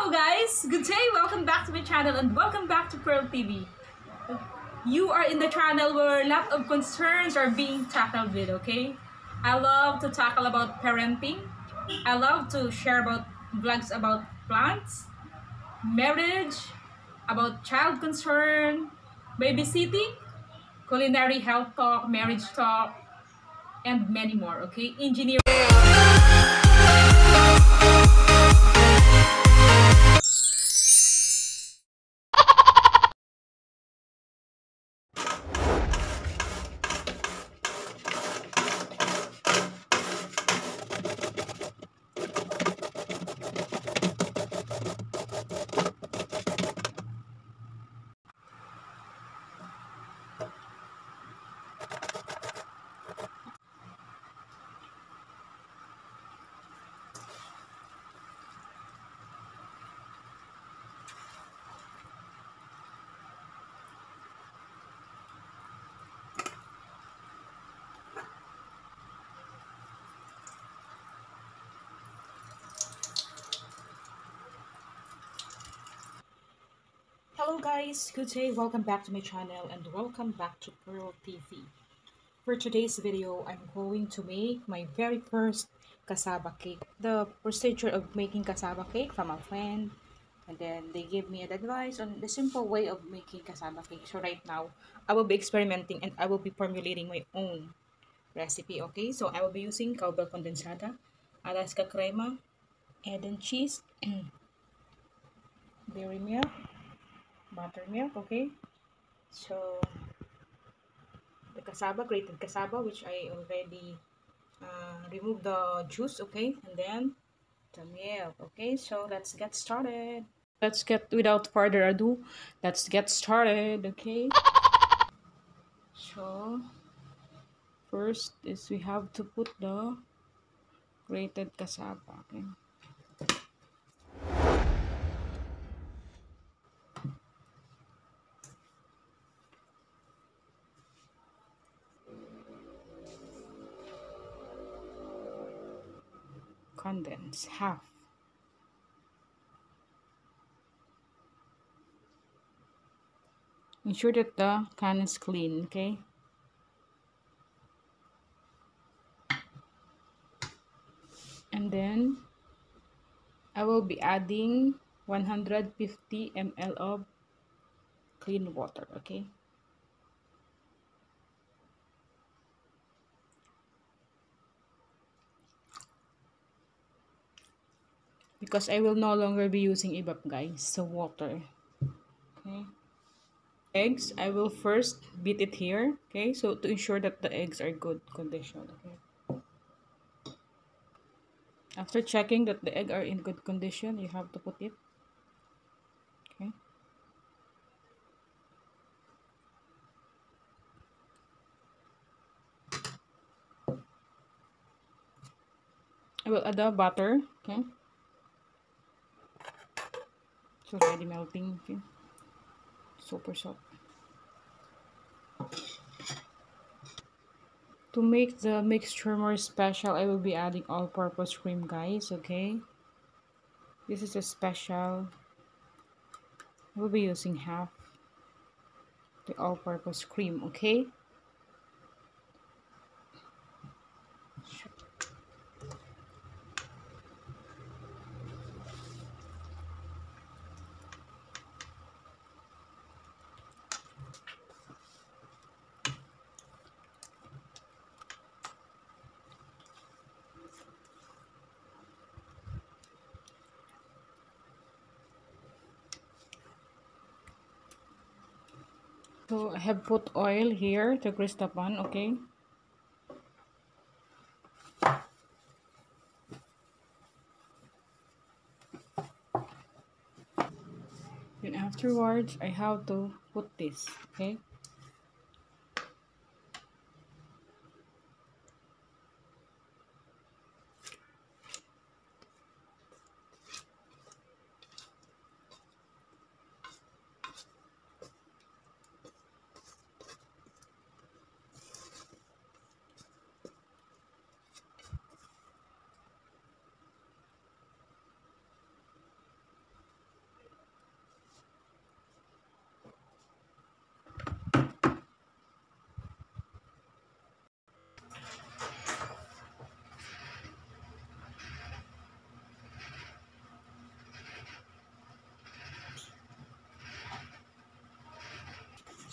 Hello guys! Good day! Welcome back to my channel and welcome back to Pherl TV. You are in the channel where a lot of concerns are being tackled with, okay? I love to tackle about parenting. I love to share about vlogs about plants, marriage, about child concern, babysitting, culinary health talk, marriage talk, and many more, okay? Engineering. Hello guys, good day, welcome back to my channel and welcome back to Pherl TV. For today's video, I'm going to make my very first cassava cake. The procedure of making cassava cake from a friend, and then they gave me an advice on the simple way of making cassava cake. So right now, I will be experimenting and I will be formulating my own recipe, okay? So I will be using cowbell condensada, Alaska crema, Eden cheese, dairy milk, buttermilk, okay? So the cassava, grated cassava, which I already remove the juice, okay, and then the milk, okay. So let's get started. Let's get, without further ado, let's get started, okay. So first is we have to put the grated cassava, okay. Condense half. Ensure that the can is clean, okay. And then I will be adding 150 ml of clean water, okay. Because I will no longer be using evap, guys, so water, okay. Eggs, I will first beat it here, okay, so to ensure that the eggs are good condition, okay. After checking that the egg are in good condition, you have to put it, okay. I will add the butter, okay. It's already melting, okay. Super soft. To make the mixture more special, I will be adding all-purpose cream, guys, okay. This is a special. I will be using half the all-purpose cream, okay. So I have put oil here to grease the pan, okay. Then afterwards, I have to put this, okay.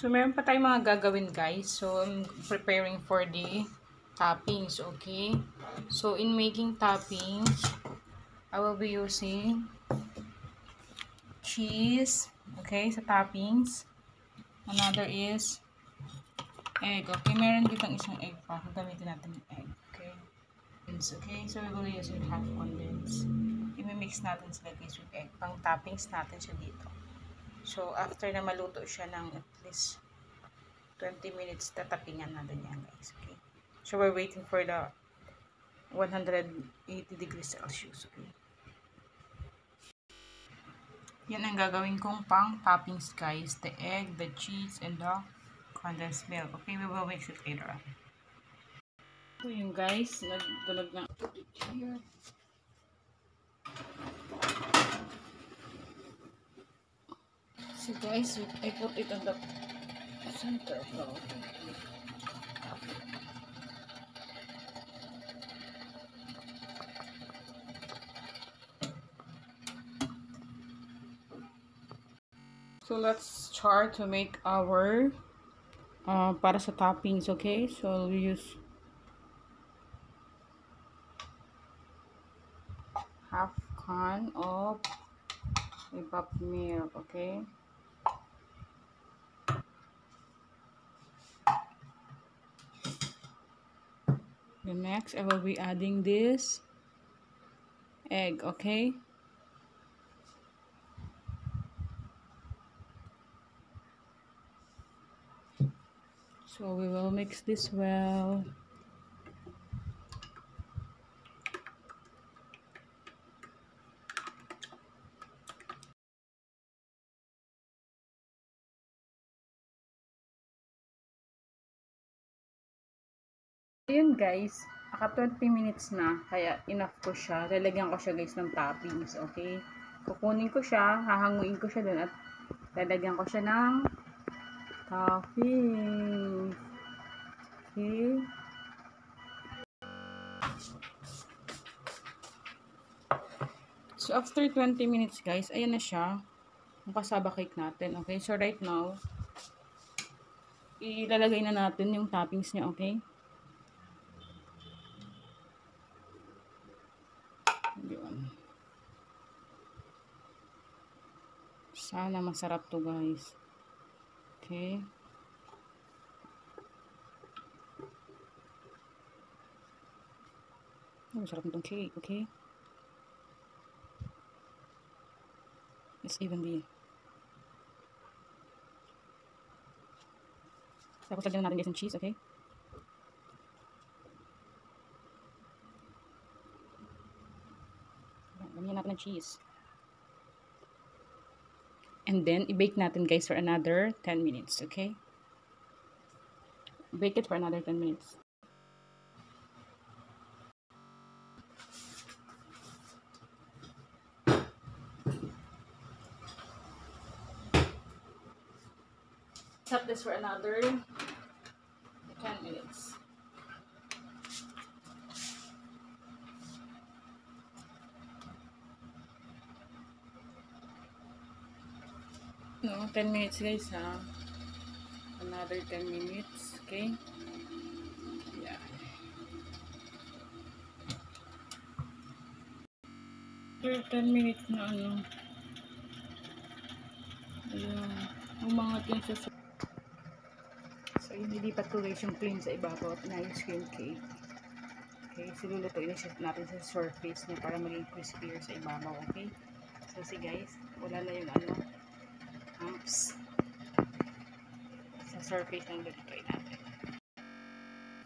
So, meron pa tayong mga gagawin, guys. So, I'm preparing for the toppings, okay? So, in making toppings, I will be using cheese, okay, sa toppings. Another is egg, okay? Meron ditong isang egg pa. Gagamitin natin yung egg, okay? Okay, so we will be using half condensed. I-mix natin sila guys with egg. Pang toppings natin siya dito. So, after na maluto siya ng at least 20 minutes, tatapingan natin yan guys, okay? So, we're waiting for the 180 degrees Celsius, okay? Yan ang gagawin kong pang toppings guys. The egg, the cheese, and the condensed milk. Okay, we will mix it later on. So, yun guys, nagdulag ng here. So guys, I put it on the center of the oven. So let's start to make our para sa toppings, okay? So we use half can of whipped milk, okay? The next, I will be adding this egg, okay? So we will mix this well. Ayun guys, naka 20 minutes na, kaya enough ko siya. Lalagyan ko siya guys ng toppings, okay? Kukunin ko siya, hahanguin ko siya dun at lalagyan ko siya ng toppings. Okay? So, after 20 minutes guys, ayan na siya. Ang cassava cake natin, okay? So, right now, ilalagay na natin yung toppings niya, okay? Yun. Sana masarap to guys. Okay? Masarap nitong cake, okay? It's evenly. Tapos lagyan natin guys ng cheese, okay? Lagyan natin ng cheese. And then, i-bake natin guys for another 10 minutes, okay? Bake it for another 10 minutes. Tap this for another 10 minutes. No, 10 minutes guys ha. Another 10 minutes, okay? Yeah. After 10 minutes na ano. Ayan. Umangat yung sa. So, inilipat ko guys yung plain sa ibabaw at inayos ko yung cake. Okay, so lulutuin natin sa surface niya para maging crispier sa ibabaw, okay? So, see guys, wala na yung ano, humps sa surface ng lulutuin natin.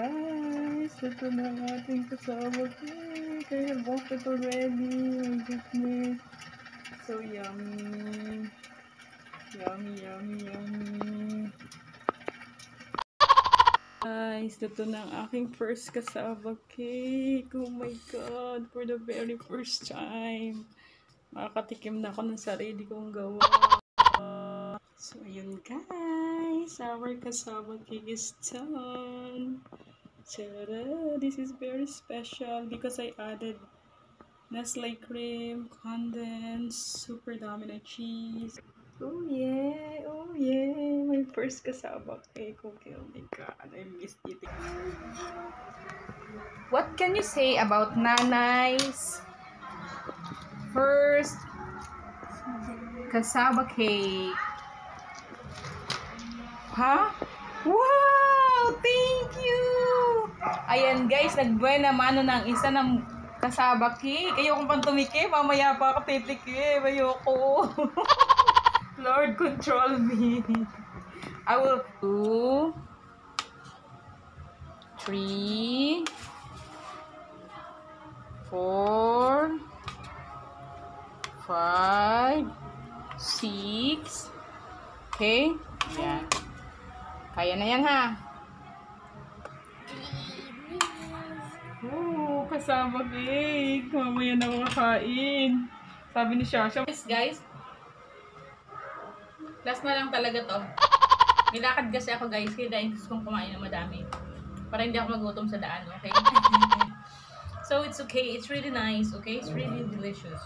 Guys, ito na ang ating cassava cake. I have bought it already. My goodness. So yummy. Yummy, yummy, yummy. Guys, ito na ang aking first cassava cake. Oh my god, for the very first time. Makakatikim na ako ng sarili kong gawa. So, ayun guys. Our cassava cake is done. Tada! This is very special because I added Nestle cream, condensed, super dami na cheese. Oh yeah, oh yeah. My first cassava cake. Okay, oh my god, I miss eating. What can you say about Nanay's first cassava cake? Ha? Wow! Thank you! Ayan guys, nagbuena mano ng isa ng cassava cake. Ayoko pang tumikim. Mamaya pa ako titikim. Ayoko. Lord, control me. I will... 2, 3, 4, 5, 6. Okay? Yan. Kaya na yan ha. Oh, kasama cake. Mamaya na makakain. Sabi ni Shasha. Yes guys. Last na lang talaga to. Nilakad kasi ako guys. Kaya dahil gusto kong kumain ng madami. Para hindi ako magutom sa daan. Okay? So it's okay. It's really nice. Okay? It's really delicious.